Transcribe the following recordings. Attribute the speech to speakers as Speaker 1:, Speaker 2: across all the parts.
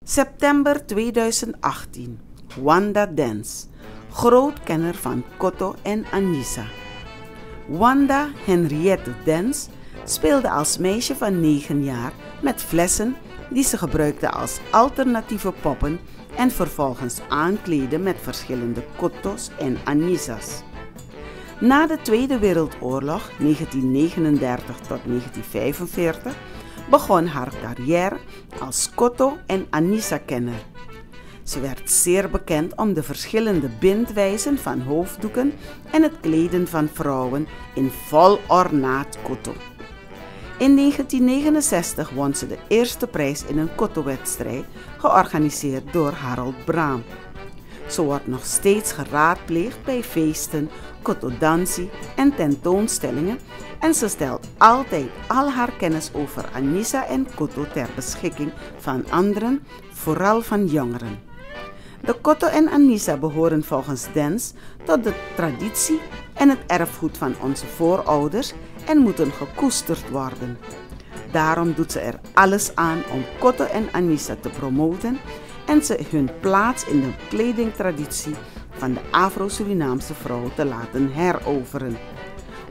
Speaker 1: September 2018. Wanda Dance, groot kenner van Cotto en Anissa. Wanda Henriette Dance speelde als meisje van 9 jaar met flessen die ze gebruikte als alternatieve poppen en vervolgens aankleedde met verschillende Cotto's en Anissas. Na de Tweede Wereldoorlog, 1939 tot 1945, begon haar carrière als Cotto en Anissa-kenner. Ze werd zeer bekend om de verschillende bindwijzen van hoofddoeken en het kleden van vrouwen in vol ornaat Cotto. In 1969 won ze de eerste prijs in een Cotto-wedstrijd, georganiseerd door Harold Braam. Ze wordt nog steeds geraadpleegd bij feesten, Cotto-dansie en tentoonstellingen en ze stelt altijd al haar kennis over Anissa en Cotto ter beschikking van anderen, vooral van jongeren. De Cotto en Anissa behoren volgens Dance tot de traditie en het erfgoed van onze voorouders en moeten gekoesterd worden. Daarom doet ze er alles aan om Cotto en Anissa te promoten en ze hun plaats in de kledingtraditie van de Afro-Surinaamse vrouw te laten heroveren.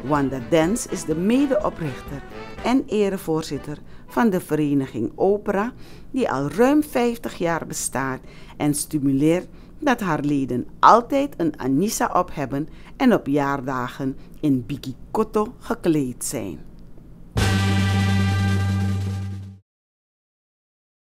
Speaker 1: Wanda Dance is de medeoprichter en erevoorzitter van de vereniging Opera, die al ruim 50 jaar bestaat en stimuleert dat haar leden altijd een Anissa op hebben en op jaardagen in Biki Cotto gekleed zijn.